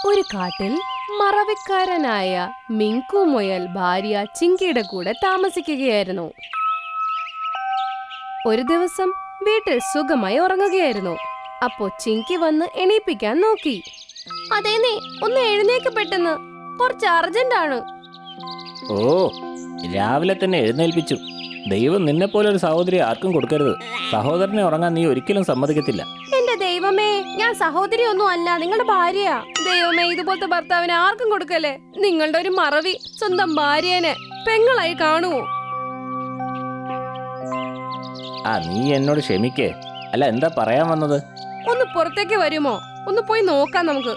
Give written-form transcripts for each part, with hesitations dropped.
ഒരു കാട്ടിൽ മറവിക്കാരനായ മിങ്കു മുയൽ ഭാര്യ ചിങ്കിയുടെ കൂടെ താമസിക്കുകയായിരുന്നു. ഒരു ദിവസം വീട്ടിൽ സുഖമായി ഉറങ്ങുകയായിരുന്നു. അപ്പോ ചിങ്കി വന്ന് എണീപ്പിക്കാൻ നോക്കി. അതേ നീ ഒന്ന് എഴുന്നേക്ക് പെട്ടെന്ന്, കുറച്ച് അർജന്റ് ആണ്. ഓ, രാവിലെ തന്നെ എഴുന്നേൽപ്പിച്ചു. ദൈവം നിന്നെ പോലെ ഒരു സഹോദരി ആർക്കും കൊടുക്കരുത്. സഹോദരനെ ഉറങ്ങാൻ നീ ഒരിക്കലും സമ്മതിക്കത്തില്ല. എന്റെ ദൈവമേ, ഞാൻ സഹോദരി ഒന്നും അല്ല, നിങ്ങളുടെ ഭാര്യയാ. ദൈവമേ, ഇതുപോലത്തെ ഭർത്താവിനെ ആർക്കും കൊടുക്കല്ലേ. നിങ്ങളുടെ ഒരു മറവി സ്വന്തം ഭാര്യനെ പെങ്ങളായി കാണുവോ? നീ എന്നോട് ക്ഷമിക്കേ. അല്ല, എന്താ പറയാൻ വന്നത്? ഒന്ന് പുറത്തേക്ക് വരുമോ? ഒന്ന് പോയി നോക്കാം നമുക്ക്.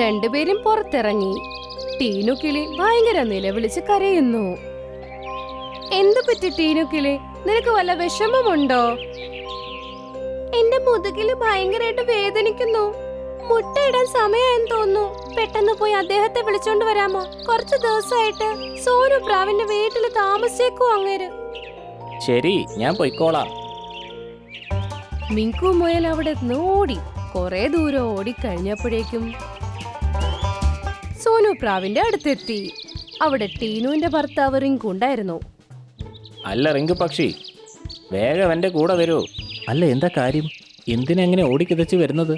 രണ്ടുപേരും പുറത്തിറങ്ങി. ടീനു കിളി ഭയങ്കര നിലവിളിച്ച് കരയുന്നു. എന്തു പറ്റി ടീനു കിളി? നിനക്ക് വല്ല വിഷമമുണ്ടോ? എന്റെ മുതുകില് ഭയങ്കരമായിട്ട് വേദനിക്കുന്നു. മുട്ടയിടാൻ സമയമായെന്ന് തോന്നുന്നു. പെട്ടെന്ന് പോയി അദ്ദേഹത്തെ വിളിച്ചോണ്ട് വരാമോ? കുറച്ചു ദിവസമായിട്ട് സോനു പ്രാവിന്റെ വീട്ടില് താമസിച്ചേക്കോ അങ്ങേര്. ശരി, ഞാൻ പൊയ്ക്കോളാം. മിങ്കു മുയൽ അവിടെ ഓടി. കുറെ ദൂരം ഓടിക്കഴിഞ്ഞപ്പോഴേക്കും സോനു പ്രാവിന്റെ അടുത്തെത്തി. അവിടെ ടീനുവിന്റെ ഭർത്താവ് റിങ്കു ഉണ്ടായിരുന്നു. അല്ല റിങ്കു പക്ഷി, വേഗം എന്റെ കൂടെ വരൂ. അല്ല, എന്താ കാര്യം? എന്തിനെങ്ങനെ ഓടിക്കിതച്ച് വരുന്നത്?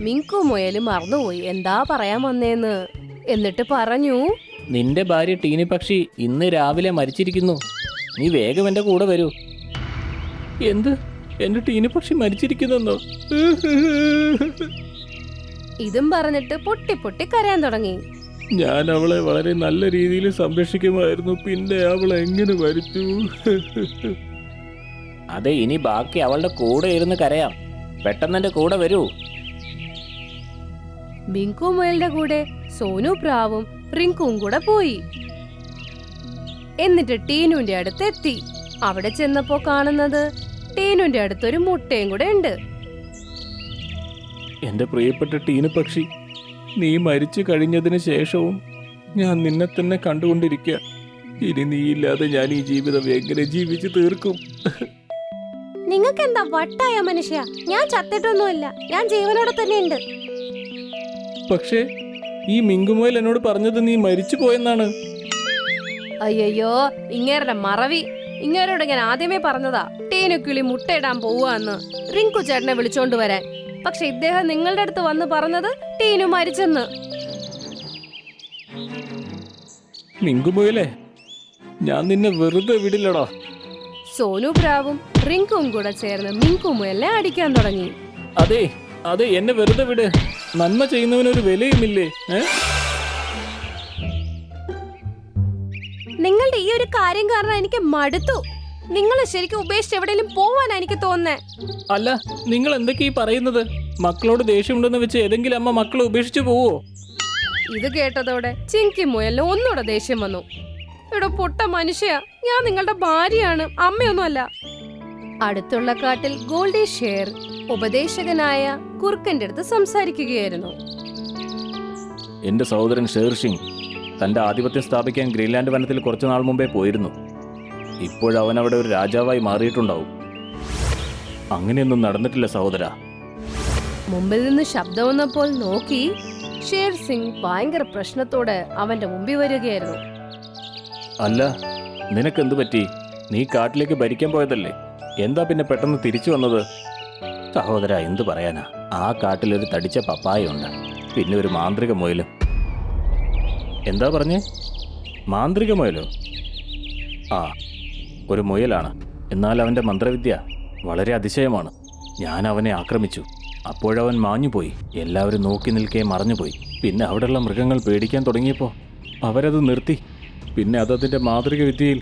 മിങ്കു മുയൽ മറന്നുപോയി എന്താ പറയാൻ വന്നേന്ന്. എന്നിട്ട് പറഞ്ഞു, നിന്റെ ഭാര്യ ടീനി പക്ഷി ഇന്ന് രാവിലെ മരിച്ചിരിക്കുന്നു. നീ വേഗം എന്റെ കൂടെ വരൂ. എന്ത്? എന്റെ ടീനി പക്ഷി മരിച്ചിരിക്കുന്നെന്നോ? ഇതും പറഞ്ഞിട്ട് പൊട്ടി പൊട്ടി കരയാൻ തുടങ്ങി. ഞാൻ അവളെ വളരെ നല്ല രീതിയിൽ സംരക്ഷിക്കുമായിരുന്നു, പിന്നെ അവളെ എങ്ങനെ മരിച്ചു? അതെ, ഇനി ബാക്കി അവളുടെ കൂടെ ഇരുന്ന് കരയാം. പെട്ടെന്ന് എന്റെ കൂടെ വരൂ. മിങ്കു മുയലിന്റെ കൂടെ സോനു പ്രാവും റിങ്കുവും കൂടെ പോയി. എന്നിട്ട് ടീനുവിന്റെ അടുത്തെത്തി. അവിടെ ചെന്നപ്പോ കാണുന്നത് ടീനുവിന്റെ അടുത്തൊരു മുട്ടയും കൂടെ ഉണ്ട്. എന്റെ പ്രിയപ്പെട്ട ടീനു പക്ഷി, നീ മരിച്ചു കഴിഞ്ഞതിന് ശേഷവും ഞാൻ നിന്നെ തന്നെ കണ്ടുകൊണ്ടിരിക്കുക. ഇനി നീയില്ലാതെ ഞാൻ ഈ ജീവിതം എങ്ങനെ ജീവിച്ചു തീർക്കും? നിങ്ങൾക്ക് എന്താ വട്ടായ മനുഷ്യ? ഞാൻ ചത്തിട്ടൊന്നുമില്ല, ഞാൻ ജീവനോടെ തന്നെ ഉണ്ട്. പക്ഷേ ഈ മിങ്കുമോയിൽ എന്നോട് പറഞ്ഞത് നീ മരിച്ചു പോയെന്നാണ്. അയ്യോ, ഇങ്ങേരുടെ മറവി. ഇങ്ങേരോട് ഞാൻ ആദ്യമേ പറഞ്ഞതാ ടീനു കിളി മുട്ടയിടാൻ പോവാന്ന്, റിങ്കു ചേട്ടനെ വിളിച്ചോണ്ട് വരാൻ. പക്ഷെ ഇദ്ദേഹം നിങ്ങളുടെ അടുത്ത് വന്ന് പറഞ്ഞത് ടീനു മരിച്ചെന്ന്. മിങ്കുമോയിലേ, ഞാൻ നിന്നെ വെറുതെ വിടില്ലടാ. സോനു പ്രാവും റിങ്കുവും കൂടെ ചേർന്ന് മിങ്കു മുയലിനെ അടിക്കാൻ തുടങ്ങി. അതെ അതെ, എന്നെ വെറുതെ വിട്. നന്മ ചെയ്യുന്നവനൊരു വിലയുമില്ലേ? നിങ്ങളുടെ ഈ ഒരു കാര്യം കാരണം എനിക്ക് മടുത്തു. നിങ്ങൾ ശരിക്കും ഉപേക്ഷിച്ച് എവിടെയെങ്കിലും പോവാനാ എനിക്ക് തോന്നുന്നേ. അല്ല, നിങ്ങൾ എന്തൊക്കെയാ പറയുന്നത്? മക്കളോട് ദേഷ്യമുണ്ടെന്ന് വെച്ച് ഏതെങ്കിലും അമ്മ മക്കളെ ഉപേക്ഷിച്ചു പോവോ? ഇത് കേട്ടതോടെ ചിങ്കി മുയലിന് ഒന്നുകൂടെ ദേഷ്യം വന്നു. ഇവിടെ പൊട്ട മനുഷ്യ, ഞാൻ നിങ്ങളുടെ ഭാര്യയാണ്, അമ്മയൊന്നും അല്ല. അടുത്തുള്ള കാട്ടിൽ ഗോൾഡി ഷെയർ ഉപദേശകനായ കുറുക്കന്റെ അടുത്ത് സംസാരിക്കുകയായിരുന്നു. എന്റെ സഹോദരൻ ഷേർസിംഗ് തന്റെ ആധിപത്യം സ്ഥാപിക്കാൻ ഗ്രീൻലാൻഡ് വനത്തിൽ കുറച്ചു നാൾ മുമ്പേ പോയിരുന്നു. ഇപ്പോഴവൻ അവിടെ ഒരു രാജാവായി മാറിയിട്ടുണ്ടാവും. അങ്ങനെയൊന്നും നടന്നിട്ടില്ല സഹോദര. മുമ്പിൽ നിന്ന് ശബ്ദം വന്നപ്പോൾ നോക്കി. ഷേർ സിംഗ് ഭയങ്കര പ്രശ്നത്തോടെ അവന്റെ മുമ്പിൽ വരികയായിരുന്നു. അല്ല, നിനക്കെന്തു പറ്റി? നീ കാട്ടിലേക്ക് ഭരിക്കാൻ പോയതല്ലേ, എന്താ പിന്നെ പെട്ടെന്ന് തിരിച്ചു വന്നത്? സഹോദര, എന്തു പറയാനാ, ആ കാട്ടിലൊരു തടിച്ച പപ്പായുണ്ട്, പിന്നെ ഒരു മാന്ത്രിക മുയലും. എന്താ പറഞ്ഞേ? മാന്ത്രിക മുയലോ? ഒരു മുയലാണ്. എന്നാൽ അവൻ്റെ മന്ത്രവിദ്യ വളരെ അതിശയമാണ്. ഞാൻ അവനെ ആക്രമിച്ചു. അപ്പോഴവൻ മാഞ്ഞുപോയി. എല്ലാവരും നോക്കി നിൽക്കെ മറഞ്ഞുപോയി. പിന്നെ അവിടെയുള്ള മൃഗങ്ങൾ പേടിക്കാൻ തുടങ്ങിയപ്പോൾ അവരത് നിർത്തി. പിന്നെ അതതിൻ്റെ മാന്ത്രിക വിദ്യയിൽ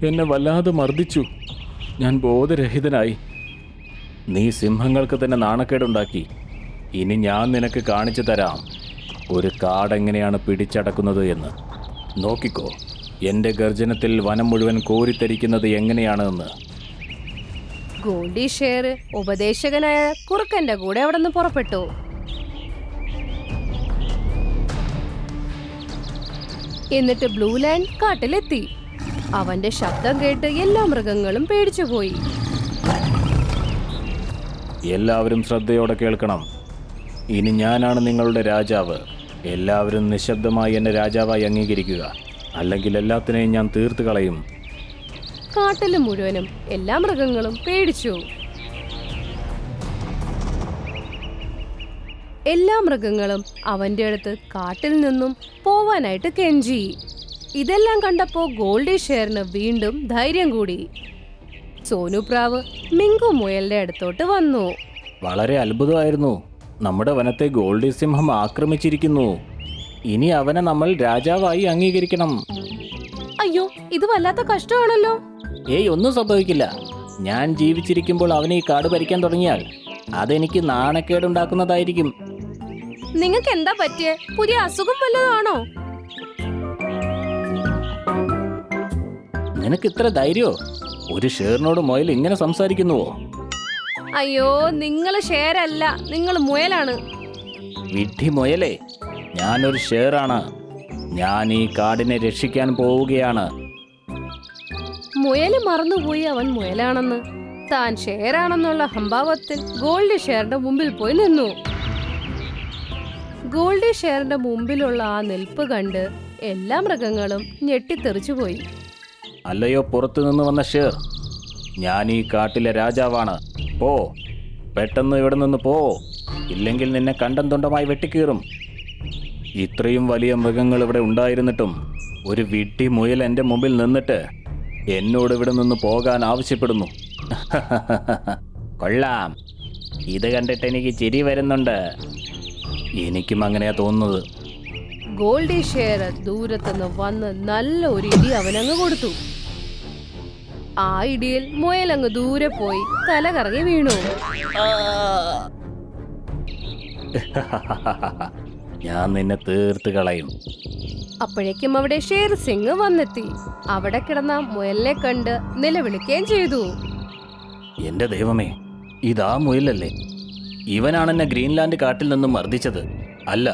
എന്നെ വല്ലാതെ മർദ്ദിച്ചു. ഞാൻ ബോധരഹിതനായി. നീ സിംഹങ്ങൾക്ക് തന്നെ നാണക്കേടുണ്ടാക്കി. ഇനി ഞാൻ നിനക്ക് കാണിച്ചു തരാം ഒരു കാടെങ്ങനെയാണ് പിടിച്ചടക്കുന്നത് എന്ന്. നോക്കിക്കോ, എൻ്റെ ഗർജനത്തിൽ വനം മുഴുവൻ കോരിത്തരിക്കുന്നത് എങ്ങനെയാണെന്ന്. ഗോൾഡി ഷെയർ ഉപദേശകനായ കുറുക്കന്റെ കൂടെ അവിടെ നിന്ന് പുറപ്പെട്ടു. എന്നിട്ട് ബ്ലൂ ലാൻഡ് കാട്ടിലെത്തി. അവന്റെ ശബ്ദം കേട്ട് എല്ലാ മൃഗങ്ങളും പേടിച്ചുപോയി. എല്ലാവരും ശ്രദ്ധയോടെ കേൾക്കണം. ഇനി ഞാനാണ് നിങ്ങളുടെ രാജാവ്. എല്ലാവരും നിശബ്ദമായി എന്നെ രാജാവായി അംഗീകരിക്കുക, അല്ലെങ്കിൽ എല്ലാത്തിനെയും ഞാൻ തീർത്ത് കളയും. കാട്ടില് മുഴുവനും എല്ലാ മൃഗങ്ങളും പേടിച്ചു. എല്ലാ മൃഗങ്ങളും അവന്റെ അടുത്ത് കാട്ടിൽ നിന്നും പോവാനായിട്ട് കെഞ്ചി. ഇതെല്ലാം കണ്ടപ്പോ ഗോൾഡി ഷെയറിന് വീണ്ടും ധൈര്യം കൂടി. സോനു പ്രാവ് മിങ്കു മുയലിന്റെ അടുത്തോട്ട് വന്നു. വളരെ അത്ഭുതമായിരുന്നു. നമ്മുടെ വനത്തെ ഗോൾഡി സിംഹം ആക്രമിച്ചിരിക്കുന്നു. ഇനി അവനെ നമ്മൾ രാജാവായി അംഗീകരിക്കണം. അയ്യോ, ഇത് വല്ലാത്ത കഷ്ടമാണല്ലോ. ഏയ്, ഒന്നും സംഭവിക്കില്ല. ഞാൻ ജീവിച്ചിരിക്കുമ്പോൾ അവനെ ഈ കാട് ഭരിക്കാൻ തുടങ്ങിയാൽ അതെനിക്ക് നാണക്കേടുണ്ടാക്കുന്നതായിരിക്കും. നിങ്ങൾക്ക് എന്താ പറ്റിയേ? പുതിയ അസുഖം വല്ലതാണോ? നിനക്ക് ഇത്ര ധൈര്യോ? ഒരു ഷേറിനോട് മുയൽ ഇങ്ങനെ സംസാരിക്കുന്നുവോ? അയ്യോ, നിങ്ങൾ ഷെയറല്ല, നിങ്ങൾ മുയലാണ്. വിഡ്ഢി മുയലേ, ഞാനൊരു ഷേറാണ്. ഞാൻ ഈ കാടിനെ രക്ഷിക്കാൻ പോവുകയാണ്. മുയല് മറന്നുപോയി അവൻ മുയലാണെന്ന്. താൻ ഷെയറാണെന്നുള്ള ഹംഭാവത്തിൽ ഗോൾഡി ഷെയറിന്റെ മുമ്പിൽ പോയി നിന്നു. ഗോൾഡി ഷെയറിന്റെ മുമ്പിലുള്ള ആ നിൽപ്പ് കണ്ട് എല്ലാ മൃഗങ്ങളും ഞെട്ടിത്തെറിച്ചുപോയി. അല്ലയോ പുറത്തു നിന്ന് വന്ന ഷേർ, ഞാൻ ഈ കാട്ടിലെ രാജാവാണ്. പോ, പെട്ടെന്ന് ഇവിടെ നിന്ന് പോ, ഇല്ലെങ്കിൽ നിന്നെ കണ്ടം തുണ്ടമായി വെട്ടിക്കീറും. ഇത്രയും വലിയ മൃഗങ്ങൾ ഇവിടെ ഉണ്ടായിരുന്നിട്ടും ഒരു വിഡ്ഢി മുയൽ എൻ്റെ മുമ്പിൽ നിന്നിട്ട് എന്നോട് ഇവിടെ നിന്ന് പോകാൻ ആവശ്യപ്പെടുന്നു. കൊള്ളാം, ഇത് കണ്ടിട്ട് എനിക്ക് ചിരി വരുന്നുണ്ട്. എനിക്കും അങ്ങനെയാ തോന്നുന്നത്. ഗോൾഡി ഷെയർ ദൂരത്തുനിന്ന് വന്ന് നല്ല ഒരു ഇടി അവനങ്ങ് കൊടുത്തു. ആ ഇടിയിൽ മുയലങ്ങ് ദൂരെ പോയി തല കറങ്ങി വീണു. ഞാൻ നിന്നെ തീർത്ത് കളയും. അപ്പോഴേക്കും അവിടെ ഷേർ സിംഗ് വന്നെത്തി. അവിടെ കിടന്ന മുയലിനെ കണ്ട് നിലവിളിക്കുകയും ചെയ്തു. എന്റെ ദൈവമേ, ഇതാ മുയലല്ലേ? ഇവനാണ് എന്നെ ഗ്രീൻലാൻഡ് കാട്ടിൽ നിന്നും മർദ്ദിച്ചത്. അല്ല,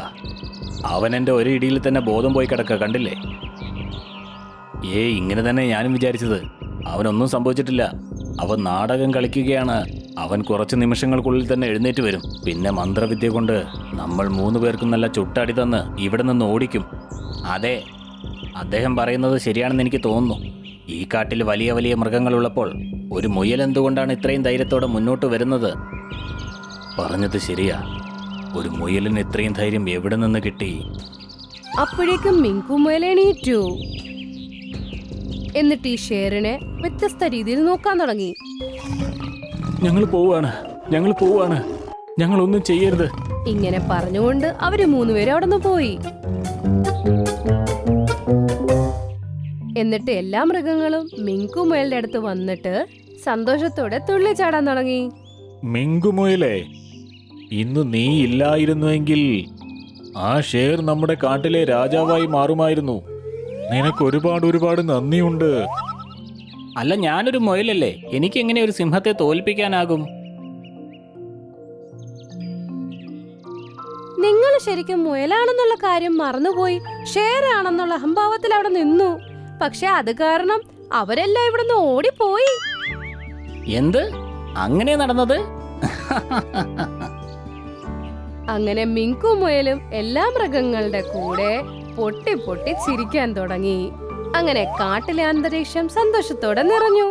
അവൻ എൻ്റെ ഒരു ഇടിയിൽ തന്നെ ബോധം പോയി കിടക്കുക, കണ്ടില്ലേ? ഇങ്ങനെ തന്നെ ഞാനും വിചാരിച്ചത്. അവനൊന്നും സംഭവിച്ചിട്ടില്ല. അവൻ നാടകം കളിക്കുകയാണ്. അവൻ കുറച്ച് നിമിഷങ്ങൾക്കുള്ളിൽ തന്നെ എഴുന്നേറ്റ് വരും. പിന്നെ മന്ത്രവിദ്യ കൊണ്ട് നമ്മൾ 3 പേർക്കും നല്ല ചുട്ടടി തന്ന് ഇവിടെ നിന്ന് ഓടിക്കും. അതെ, അദ്ദേഹം പറയുന്നത് ശരിയാണെന്ന് എനിക്ക് തോന്നുന്നു. ഈ കാട്ടിൽ വലിയ വലിയ മൃഗങ്ങളുള്ളപ്പോൾ ഒരു മുയൽ എന്തുകൊണ്ടാണ് ഇത്രയും ധൈര്യത്തോടെ മുന്നോട്ട് വരുന്നത്? പറഞ്ഞത് ശരിയാ. ഒരു മുയലിന് ഇത്രയും ധൈര്യം എവിടെ നിന്ന് കിട്ടി? അപ്പോഴേക്കും മിങ്കു മുയൽ എണീറ്റു. എന്നിട്ട് ഈ ഷേറിനെ വ്യത്യസ്ത രീതിയിൽ നോക്കാൻ തുടങ്ങി. ഞങ്ങൾ പോവാണ്, ഞങ്ങളൊന്നും ചെയ്യരുത്. ഇങ്ങനെ പറഞ്ഞുകൊണ്ട് അവര് 3 പേരും അവിടെ നിന്ന് പോയി. എന്നിട്ട് എല്ലാ മൃഗങ്ങളും മിങ്കു മുയലിന്റെ അടുത്ത് വന്നിട്ട് സന്തോഷത്തോടെ തുള്ളിച്ചാടാൻ തുടങ്ങി. മിങ്കുമുയലേ, ഇന്ന് നീ ഇല്ലായിരുന്നുവെങ്കിൽ ആ ഷേർ നമ്മുടെ കാട്ടിലെ രാജാവായി മാറുമായിരുന്നു. നിനക്ക് ഒരുപാട് നന്ദിയുണ്ട്. അല്ല, ഞാനൊരു മുയലല്ലേ, എനിക്ക് എങ്ങനെ ഒരു സിംഹത്തെ തോൽപ്പിക്കാനാകും? നിങ്ങൾ ശരിക്കും മുയലാണെന്നുള്ള കാര്യം മറന്നുപോയി ഷേർ ആണെന്നുള്ള അഹംഭാവത്തിൽ അവിടെ നിന്നു. പക്ഷെ അത് കാരണം അവരെല്ലാം ഇവിടുന്ന് ഓടിപ്പോയി. എന്ത്? അങ്ങനെ നടന്നത്? അങ്ങനെ മിങ്കു മുയലും എല്ലാ മൃഗങ്ങളുടെ കൂടെ പൊട്ടി പൊട്ടി ചിരിക്കാൻ തുടങ്ങി. അങ്ങനെ കാട്ടിലെ അന്തരീക്ഷം സന്തോഷത്തോടെ നിറഞ്ഞു.